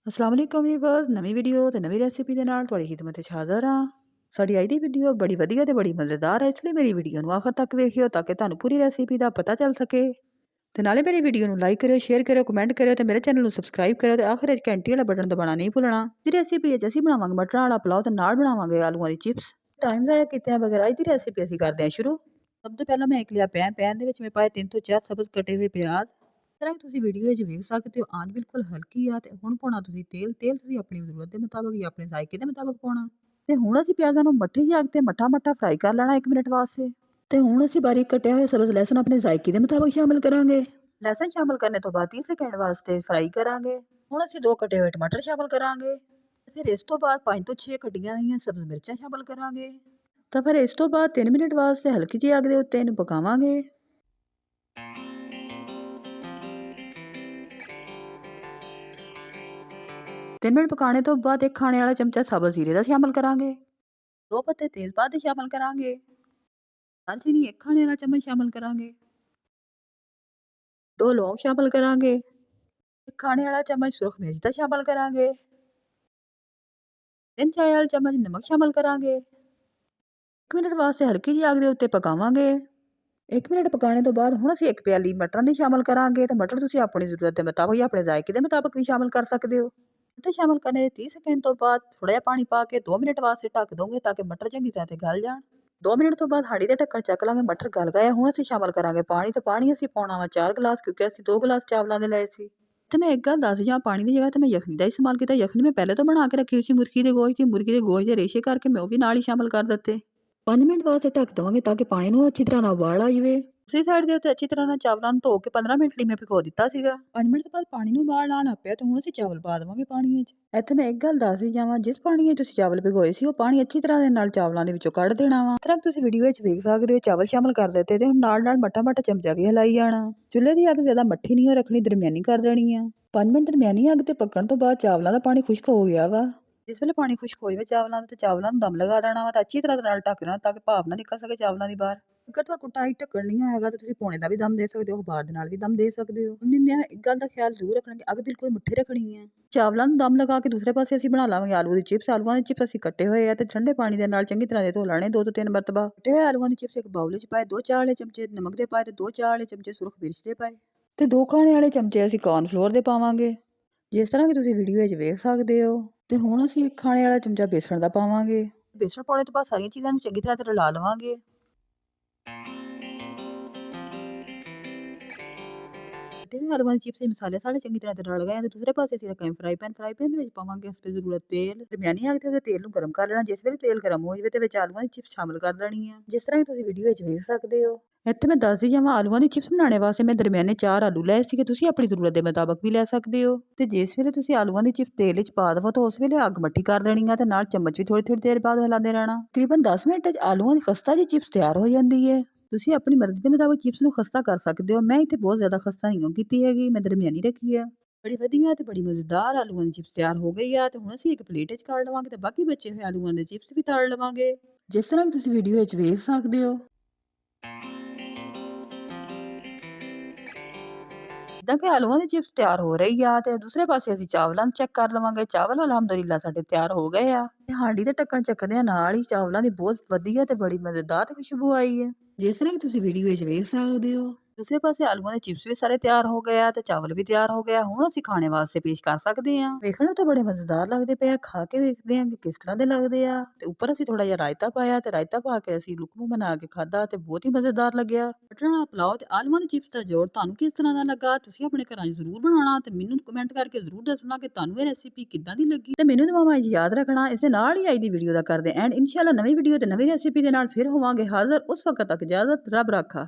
अस्सलाम वालेकुम ਵੀਵਰਸ ਨਵੀਂ ਵੀਡੀਓ ਤੇ ਨਵੀਂ ਰੈਸਿਪੀ ਦੇ ਨਾਲ ਤੁਹਾਡੀ ਖਿਦਮਤ ਵਿੱਚ ਹਾਜ਼ਰ ਹਾਂ। ਸਾਡੀ ਅੱਜ ਦੀ ਵੀਡੀਓ ਬੜੀ ਵਧੀਆ ਤੇ ਬੜੀ ਮਜ਼ੇਦਾਰ ਹੈ, ਇਸ ਲਈ ਮੇਰੀ ਵੀਡੀਓ ਨੂੰ ਆਖਰ ਤੱਕ ਵੇਖਿਓ ਤਾਂ ਕਿ ਤੁਹਾਨੂੰ ਪੂਰੀ ਰੈਸਿਪੀ ਦਾ ਪਤਾ ਚੱਲ ਸਕੇ। ਤੇ ਨਾਲੇ ਮੇਰੀ ਵੀਡੀਓ ਨੂੰ ਲਾਈਕ ਕਰਿਓ, ਸ਼ੇਅਰ ਕਰਿਓ, ਕਮੈਂਟ ਕਰਿਓ ਤੇ ਮੇਰੇ ਚੈਨਲ ਨੂੰ ਸਬਸਕ੍ਰਾਈਬ ਕਰਿਓ ਤੇ ਆਖਰ ਵਿੱਚ ਘੰਟੀ ਵਾਲਾ ਬਟਨ ਦਬਾਉਣਾ ਨਹੀਂ ਭੁੱਲਣਾ। ਜੀ ਰੈਸਿਪੀ ਵਿੱਚ ਅਸੀਂ ਬਣਾਵਾਂਗੇ ਮਟਰਾਂ ਵਾਲਾ ਪੁਲਾਓ ਤੇ ਨਾਲ ਬਣਾਵਾਂਗੇ ਆਲੂਆਂ ਦੀ ਚਿਪਸ। ਟਾਈਮ ਜ਼ਾਇਆ ਕੀਤਿਆਂ ਬਗੈਰ ਅੱਜ ਦੀ ਰੈਸਿਪੀ ਅਸੀਂ ਕਰਦੇ ਹਾਂ ਸ਼ੁਰੂ। ਸਭ ਤੋਂ ਪਹਿਲਾਂ ਮੈਂ ਇੱਕ ਲਿਆ ਪੈਨ ਦੇ ਵਿੱਚ ਮੈਂ ਪਾਏ 3 ਤੋਂ 4 ਸਬਜ਼ ਕੱਟੇ ਹੋਏ ਪਿਆਜ਼। ਤਰ੍ਹਾਂ ਤੁਸੀਂ ਵੀਡੀਓ ਵਿੱਚ ਵੇਖ ਸਕਦੇ ਹੋ ਆਂਚ ਬਿਲਕੁਲ ਹਲਕੀ ਆ ਤੇ ਹੁਣ ਪਾਉਣਾ ਤੁਸੀਂ ਤੇਲ ਤੁਸੀਂ ਆਪਣੀ ਜ਼ਰੂਰਤ ਦੇ ਮੁਤਾਬਕ ਜਾਂ ਆਪਣੇ ਜ਼ਾਇਕੇ ਦੇ ਮੁਤਾਬਕ ਪਾਉਣਾ। ਤੇ ਹੁਣ ਅਸੀਂ ਪਿਆਜ਼ਾਂ ਨੂੰ ਮੱਠੀ ਜਿਹੀ ਅੱਗ ਤੇ ਮੱਠਾ ਫਰਾਈ ਕਰ ਲੈਣਾ 1 ਮਿੰਟ ਵਾਸਤੇ। ਤੇ ਹੁਣ ਅਸੀਂ ਬਾਰੀਕ ਕੱਟਿਆ ਹੋਇਆ ਸਬਜ਼ ਲਹਿਸਨ ਆਪਣੇ ਜ਼ਾਇਕੇ ਦੇ ਮੁਤਾਬਕ ਸ਼ਾਮਿਲ ਕਰਾਂਗੇ। ਲਹਿਸਨ ਸ਼ਾਮਿਲ ਕਰਨੇ ਤੋਂ ਬਾਅਦ 30 ਸੈਕਿੰਡ ਵਾਸਤੇ ਫਰਾਈ ਕਰਾਂਗੇ। ਹੁਣ ਅਸੀਂ 2 ਕੱਟੇ ਹੋਏ ਟਮਾਟਰ ਸ਼ਾਮਿਲ ਕਰਾਂਗੇ। ਫਿਰ ਇਸ ਤੋਂ ਬਾਅਦ 5 ਤੋਂ 6 ਕੱਟੀਆਂ ਹੋਈਆਂ ਸਬਜ਼ ਮਿਰਚਾਂ ਸ਼ਾਮਿਲ ਕਰਾਂਗੇ। ਤਾਂ ਫਿਰ ਇਸ ਤੋਂ ਬਾਅਦ 3 ਮਿੰਟ ਵਾਸਤੇ ਹਲਕੀ ਜਿਹੀ ਅੱਗ ਦੇ ਉੱਤੇ ਇਹਨੂੰ ਪਕਾਵਾਂਗੇ। 3 ਮਿੰਟ ਪਕਾਣੇ ਤੋਂ ਬਾਅਦ ਇੱਕ ਖਾਣੇ ਵਾਲਾ ਚਮਚਾ ਸਾਬਤ ਜ਼ੀਰੇ ਦਾ ਸ਼ਾਮਿਲ ਕਰਾਂਗੇ। 2 ਪੱਤੇ ਤੇਜ਼ਪਾਤ ਦੇ ਸ਼ਾਮਿਲ ਕਰਾਂਗੇ। ਦਾਲਚੀਨੀ 1 ਖਾਣੇ ਵਾਲਾ ਚਮਚ ਸ਼ਾਮਿਲ ਕਰਾਂਗੇ। 2 ਲੌਂਗ ਸ਼ਾਮਿਲ ਕਰਾਂਗੇ। 1 ਖਾਣੇ ਵਾਲਾ ਚਮਚ ਸੁਰਖ ਮਿਰਚ ਦਾ ਸ਼ਾਮਿਲ ਕਰਾਂਗੇ। 3 ਚਾय ਵਾਲਾ ਚਮਚ ਨਮਕ ਸ਼ਾਮਿਲ ਕਰਾਂਗੇ। 1 ਮਿੰਟ ਵਾਸਤੇ ਹਲਕੀ ਜਿਹੀ ਅੱਗ ਦੇ ਉੱਤੇ ਪਕਾਵਾਂਗੇ। 1 ਮਿੰਟ ਪਕਾਣੇ ਤੋਂ ਬਾਅਦ ਹੁਣ ਅਸੀਂ 1 ਪਿਆਲੀ ਮਟਰਾਂ ਦੀ ਸ਼ਾਮਿਲ ਕਰਾਂਗੇ ਤੇ ਮਟਰ ਤੁਸੀਂ ਆਪਣੀ ਜ਼ਰੂਰਤ ਦੇ ਮੁਤਾਬਕ ਜਾਂ ਆਪਣੇ ਜ਼ਾਇਕੇ ਦੇ ਮੁਤਾਬਕ ਵੀ ਸ਼ਾਮਿਲ ਕਰ ਸਕਦੇ ਹੋ। ਮਟਰ ਸ਼ਾਮਿਲ ਕਰਨੇ ਦੇ 30 ਸੈਕਿੰਡ ਤੋਂ ਬਾਅਦ ਥੋੜਾ ਜਿਹਾ ਪਾਣੀ ਪਾ ਕੇ 2 ਮਿੰਟ ਵਾਸਤੇ ਢੱਕ ਦੋਗੇ ਤਾਂ ਕਿ ਮਟਰ ਚੰਗੀ ਤਰ੍ਹਾਂ ਤੇ ਗਲ ਜਾਣ। 2 ਮਿੰਟ ਤੋਂ ਬਾਅਦ ਹਾੜੀ ਦੇ ਢੱਕਣ ਚੱਕ ਲਾਂਗੇ, ਮਟਰ ਗਲ ਗਏ। ਹੁਣ ਅਸੀਂ ਸ਼ਾਮਿਲ ਕਰਾਂਗੇ ਪਾਣੀ ਤੇ ਪਾਣੀ ਅਸੀਂ ਪਾਉਣਾ ਵਾ 4 ਗਲਾਸ ਕਿਉਂਕਿ ਅਸੀਂ 2 ਗਲਾਸ ਚਾਵਲਾਂ ਦੇ ਲਏ ਸੀ। ਤੇ ਮੈਂ ਇੱਕ ਗੱਲ ਦੱਸ ਜਾਂ ਪਾਣੀ ਦੀ ਜਗ੍ਹਾ ਤੇ ਮੈਂ ਯਖਨੀ ਦਾ ਇਸਤੇਮਾਲ ਕੀਤਾ। ਯਖਨੀ ਮੈਂ ਪਹਿਲੇ ਤੋਂ ਬਣਾ ਕੇ ਰੱਖੀ ਸੀ ਮੁਰਗੀ ਦੇ ਗੋਸ਼ਤ ਦੇ ਰੇਸ਼ੇ ਕਰਕੇ ਮੈਂ ਉਹ ਵੀ ਨਾਲ ਹੀ ਸ਼ਾਮਿਲ ਕਰ ਦਿੱਤੇ। 5 ਮਿੰਟ ਵਾਸਤੇ ਢੱਕ ਦਵਾਂਗੇ ਤਾਂ ਕਿ ਪਾਣੀ ਨੂੰ ਅੱਛੀ ਤਰ੍ਹਾਂ ਨਾਲ ਉਬਾਲ ਆ ਜਾਵੇ। ਦੂਸਰੀ ਸਾਈਡ ਦੇ ਉੱਤੇ ਅੱਛੀ ਤਰ੍ਹਾਂ ਨਾਲ ਚਾਵਲਾਂ ਨੂੰ ਧੋ ਕੇ 15 ਮਿੰਟ ਲਈ ਮੈਂ ਭਿਗੋ ਦਿੱਤਾ ਸੀਗਾ। 5 ਮਿੰਟ ਤੋਂ ਬਾਅਦ ਪਾਣੀ ਨੂੰ ਉਬਾਲ ਆਉਣ ਲੱਗ ਪਿਆ ਤੇ ਹੁਣ ਅਸੀਂ ਚਾਵਲ ਪਾ ਦੇਵਾਂਗੇ ਪਾਣੀ ਵਿੱਚ। ਇੱਥੇ ਮੈਂ ਇੱਕ ਗੱਲ ਦੱਸਦੀ ਜਾਵਾਂ, ਜਿਸ ਪਾਣੀ ਵਿੱਚ ਤੁਸੀਂ ਚਾਵਲ ਭਿਗੋਏ ਸੀ ਉਹ ਪਾਣੀ ਅੱਛੀ ਤਰ੍ਹਾਂ ਦੇ ਨਾਲ ਚਾਵਲਾਂ ਦੇ ਵਿੱਚੋਂ ਕੱਢ ਦੇਣਾ ਵਾ। ਤਰ੍ਹਾਂ ਤੁਸੀਂ ਵੀਡੀਓ ਵਿੱਚ ਵੇਖ ਸਕਦੇ ਹੋ ਚਾਵਲ ਸ਼ਾਮਿਲ ਕਰ ਦਿੱਤੇ ਤੇ ਹੁਣ ਨਾਲ ਮੱਠਾ ਚਮਚਾ ਵੀ ਹਿਲਾਈ ਜਾਣਾ। ਚੁੱਲ੍ਹੇ ਦੀ ਅੱਗ ਜ਼ਿਆਦਾ ਮੱਠੀ ਨਹੀਂ ਰੱਖਣੀ, ਦਰਮਿਆਨੀ ਕਰ ਦੇਣੀ ਆ। 5 ਮਿੰਟ ਦਰਮਿਆਨੀ ਅੱਗ ਤੇ ਪੱਕਣ ਤੋਂ ਬਾਅਦ ਚਾਵਲਾਂ ਦਾ ਪਾਣੀ ਖੁਸ਼ਕ ਹੋ ਗਿਆ ਵਾ। ਜਿਸ ਵੇਲੇ ਪਾਣੀ ਖੁਸ਼ਕ ਹੋ ਜਾਵੇ ਚਾਵਲਾਂ ਦਾ ਤੇ ਚਾਵਲਾਂ ਨੂੰ ਦਮ ਲਗਾ ਦੇਣਾ ਵਾ ਤਾਂ ਅੱਛੀ ਤਰ੍ਹਾਂ ਦੇ ਨਾਲ ਢੱਕ ਦੇਣਾ ਤਾਂ ਕਿ ਭਾਫ ਨਾ ਨਿਕਲ ਸਕੇ ਚਾਵਲਾਂ ਦੀ ਬਾਹਰ। ਅਗਰ ਤੁਹਾਡੇ ਕੋਲ ਟਾਈਟ ਢੱਕਣ ਨਹੀਂ ਹੈਗਾ ਤਾਂ ਤੁਸੀਂ ਪੌਣੇ ਦਾ ਵੀ ਦਮ ਦੇ ਸਕਦੇ ਹੋ, ਅਖਬਾਰ ਦੇ ਨਾਲ ਵੀ ਦਮ ਦੇ ਸਕਦੇ ਹੋ। ਇੱਕ ਗੱਲ ਦਾ ਖਿਆਲ ਜ਼ਰੂਰ ਰੱਖਣਾ ਕਿ ਅੱਗ ਬਿਲਕੁਲ ਮੁੱਠੀ ਰੱਖਣੀ ਹੈ। ਚਾਵਲਾਂ ਨੂੰ ਦਮ ਲਗਾ ਕੇ ਦੂਸਰੇ ਪਾਸੇ ਅਸੀਂ ਬਣਾ ਲਾਂਗੇ ਆਲੂ ਦੀ ਚਿਪਸ। ਆਲੂਆਂ ਦੇ ਚਿਪਸ ਅਸੀਂ ਕੱਟੇ ਹੋਏ ਆ ਤੇ ਠੰਡੇ ਪਾਣੀ ਦੇ ਨਾਲ ਚੰਗੀ ਤਰ੍ਹਾਂ ਦੇ ਧੋ ਲੈਣੇ 2 ਤੋਂ 3 ਮਰਤਬਾ। ਕੱਟੇ ਹੋਏ ਆਲੂਆਂ ਦੀ ਚਿਪਸ ਇੱਕ ਬਾਉਲ ਵਿੱਚ ਪਾਏ, 2 ਚਾਹ ਵਾਲੇ ਚਮਚੇ ਨਮਕ ਦੇ ਪਾਏ ਤੇ 2 ਚਾਹ ਵਾਲੇ ਚਮਚੇ ਸੁਰਖ ਮਿਰਚ ਦੇ ਪਾਏ ਤੇ 2 ਖਾਣੇ ਵਾਲੇ ਚਮਚੇ ਅਸੀਂ ਕੌਰਨਫਲੋਰ ਦੇ ਪਾਵਾਂਗੇ, ਜਿਸ ਤਰ੍ਹਾਂ ਕਿ ਤੁਸੀਂ ਵੀਡੀਓ ਵਿੱਚ ਵੇਖ ਸਕਦੇ ਹੋ। ਤੇ ਹੁਣ ਅਸੀਂ 1 ਖਾਣੇ ਵਾਲਾ ਚਮਚਾ ਬੇਸਣ ਦਾ ਪਾਵਾਂਗੇ। ਬੇਸਣ ਪਾਉਣੇ ਤੋਂ ਬਾਅਦ ਸਾਰੀਆਂ ਚੀਜ਼ਾਂ ਨੂੰ ਚੰਗੀ ਤਰ੍ਹਾਂ ਤੇ ਰਲਾ ਲਵਾਂਗੇ। ਕੱਟੇ ਹੋਏ ਆਲੂਆਂ ਦੀ ਚਿਪਸ ਦੇ ਮਸਾਲੇ ਸਾਰੇ ਚੰਗੀ ਤਰ੍ਹਾਂ ਤੇ ਰਲ ਗਏ ਤੇ ਦੂਸਰੇ ਪਾਸੇ ਅਸੀਂ ਰੱਖਾਂਗੇ ਫਰਾਈ ਪੈਨ ਦੇ ਵਿੱਚ ਪਾਵਾਂਗੇ ਉਸ ਤੇ ਜ਼ਰੂਰਤ ਤੇਲ। ਦਰਮਿਆਨੀ ਅੱਗ ਤੇ ਉਹਦੇ ਤੇਲ ਨੂੰ ਗਰਮ ਕਰ ਲੈਣਾ। ਜਿਸ ਵੇਲੇ ਤੇਲ ਗਰਮ ਹੋ ਜਾਵੇ ਤੇ ਵਿੱਚ ਆਲੂਆਂ ਦੀ ਚਿਪਸ ਸ਼ਾਮਿਲ ਕਰ ਦੇਣੀ ਆ, ਜਿਸ ਤਰ੍ਹਾਂ ਕਿ ਤੁਸੀਂ ਵੀਡੀਓ ਵਿੱਚ ਵੇਖ ਸਕਦੇ ਹੋ। ਇੱਥੇ ਮੈਂ ਦੱਸਦੀ ਜਾਵਾਂ, ਆਲੂਆਂ ਦੀ ਚਿਪਸ ਬਣਾਉਣੇ ਵਾਸਤੇ ਮੈਂ ਦਰਮਿਆਨੇ 4 ਆਲੂ ਲਏ ਸੀਗੇ। ਤੁਸੀਂ ਆਪਣੀ ਜ਼ਰੂਰਤ ਦੇ ਮੁਤਾਬਕ ਵੀ ਲੈ ਸਕਦੇ ਹੋ। ਤੇ ਜਿਸ ਵੇਲੇ ਤੁਸੀਂ ਆਲੂਆਂ ਦੀ ਚਿਪਸ ਤੇਲ ਵਿੱਚ ਪਾ ਦਵੋ ਤਾਂ ਉਸ ਵੇਲੇ ਅੱਗ ਮੱਠੀ ਕਰ ਦੇਣੀ ਆ ਤੇ ਨਾਲ ਚਮਚ ਵੀ ਥੋੜੀ ਦੇਰ ਬਾਅਦ ਹਿਲਾਉਂਦੇ ਰਹਿਣਾ। ਤਕਰੀਬਨ 10 ਮਿੰਟ 'ਚ ਆਲੂਆਂ ਦੀ ਖਸਤਾ ਜਿਹੀ ਚਿਪਸ ਤਿਆਰ ਹੋ ਜਾਂਦੀ ਹੈ। ਤੁਸੀਂ ਆਪਣੀ ਮਰਜ਼ੀ ਦੇ ਮੁਤਾਬਕ ਚਿਪਸ ਨੂੰ ਖਸਤਾ ਕਰ ਸਕਦੇ ਹੋ। ਮੈਂ ਇੱਥੇ ਬਹੁਤ ਜ਼ਿਆਦਾ ਖਸਤਾ ਨਹੀਂ ਕੀਤੀ ਹੈਗੀ, ਮੈਂ ਦਰਮਿਆਨੀ ਰੱਖੀ ਆ। ਬੜੀ ਵਧੀਆ ਤੇ ਬੜੀ ਮਜ਼ੇਦਾਰ ਆਲੂਆਂ ਦੀ ਚਿਪਸ ਤਿਆਰ ਹੋ ਗਈ ਆ ਤੇ ਹੁਣ ਅਸੀਂ ਇੱਕ ਪਲੇਟ ਵਿੱਚ ਕੱਢ ਲਵਾਂਗੇ ਤੇ ਬਾਕੀ ਬਚੇ ਹੋਏ ਆਲੂਆਂ ਦੇ ਚਿਪਸ ਵੀ ਤਲ ਲਵਾਂਗੇ, ਜਿਸ ਤਰ੍ਹਾਂ ਕਿ ਤੁਸੀਂ ਵੀਡੀਓ ਵਿੱਚ ਵੇਖ ਸਕਦੇ ਹੋ। ਜਿੱਦਾਂ ਕਿ ਆਲੂਆਂ ਦੀ ਚਿਪਸ ਤਿਆਰ ਹੋ ਰਹੀ ਆ ਤੇ ਦੂਸਰੇ ਪਾਸੇ ਅਸੀਂ ਚਾਵਲਾਂ ਨੂੰ ਚੈੱਕ ਕਰ ਲਵਾਂਗੇ। ਚਾਵਲ ਅਲਹਮਦੁਲਿਲਾ ਸਾਡੇ ਤਿਆਰ ਹੋ ਗਏ ਆ ਤੇ ਹਾਂਡੀ ਦੇ ਢੱਕਣ ਚੱਕਦਿਆਂ ਨਾਲ ਹੀ ਚਾਵਲਾਂ ਦੀ ਬਹੁਤ ਵਧੀਆ ਤੇ ਬੜੀ ਮਜ਼ੇਦਾਰ ਤੇ ਖੁਸ਼ਬੂ ਆਈ ਹੈ, ਜਿਸ ਤਰ੍ਹਾਂ ਕਿ ਤੁਸੀਂ ਵੀਡੀਓ ਵਿੱਚ ਵੇਖ ਸਕਦੇ ਹੋ। ਦੂਸਰੇ ਪਾਸੇ ਆਲੂਆਂ ਦੇ ਚਿਪਸ ਵੀ ਸਾਰੇ ਤਿਆਰ ਹੋ ਗਏ ਆ ਤੇ ਚਾਵਲ ਵੀ ਤਿਆਰ ਹੋ ਗਿਆ। ਹੁਣ ਅਸੀਂ ਖਾਣੇ ਵਾਸਤੇ ਪੇਸ਼ ਕਰ ਸਕਦੇ ਹਾਂ। ਵੇਖਣ ਨੂੰ ਤਾਂ ਬੜੇ ਮਜ਼ੇਦਾਰ ਲੱਗਦੇ ਪਏ ਆ, ਖਾ ਕੇ ਵੇਖਦੇ ਹਾਂ ਕਿ ਕਿਸ ਤਰ੍ਹਾਂ ਦੇ ਲੱਗਦੇ ਆ। ਤੇ ਉੱਪਰ ਅਸੀਂ ਥੋੜਾ ਜਿਹਾ ਰਾਇਤਾ ਪਾਇਆ ਤੇ ਰਾਇਤਾ ਪਾ ਕੇ ਅਸੀਂ ਲੁਕਮਾ ਬਣਾ ਕੇ ਖਾਧਾ ਤੇ ਬਹੁਤ ਹੀ ਮਜ਼ੇਦਾਰ ਲੱਗਿਆ। ਮਟਰਾਂ ਵਾਲਾ ਪੁਲਾਓ ਤੇ ਆਲੂਆਂ ਦੇ ਚਿਪਸ ਦਾ ਜੋੜ ਤੁਹਾਨੂੰ ਕਿਸ ਤਰ੍ਹਾਂ ਦਾ ਲੱਗਾ? ਤੁਸੀਂ ਆਪਣੇ ਘਰਾਂ 'ਚ ਜ਼ਰੂਰ ਬਣਾਉਣਾ ਤੇ ਮੈਨੂੰ ਕਮੈਂਟ ਕਰਕੇ ਜ਼ਰੂਰ ਦੱਸਣਾ ਕਿ ਤੁਹਾਨੂੰ ਇਹ ਰੈਸਿਪੀ ਕਿੱਦਾਂ ਦੀ ਲੱਗੀ ਤੇ ਮੈਨੂੰ ਦੁਆਵਾਂ 'ਚ ਯਾਦ ਰੱਖਣਾ। ਇਸ ਦੇ ਨਾਲ ਹੀ ਅੱਜ ਦੀ ਵੀਡੀਓ ਦਾ ਕਰਦੇ ਐਂਡ ਇਨਸ਼ਾਅੱਲਾ ਨਵੀਂ ਵੀਡੀਓ ਤੇ ਨਵੀਂ ਰੈਸਿਪੀ ਦੇ ਨਾਲ ਫਿਰ ਹੋਵਾਂਗੇ ਹਾਜ਼ਰ। ਉਸ ਵਕਤ ਤੱਕ ਇਜਾਜ਼ਤ, ਰੱਬ ਰਾਖਾ।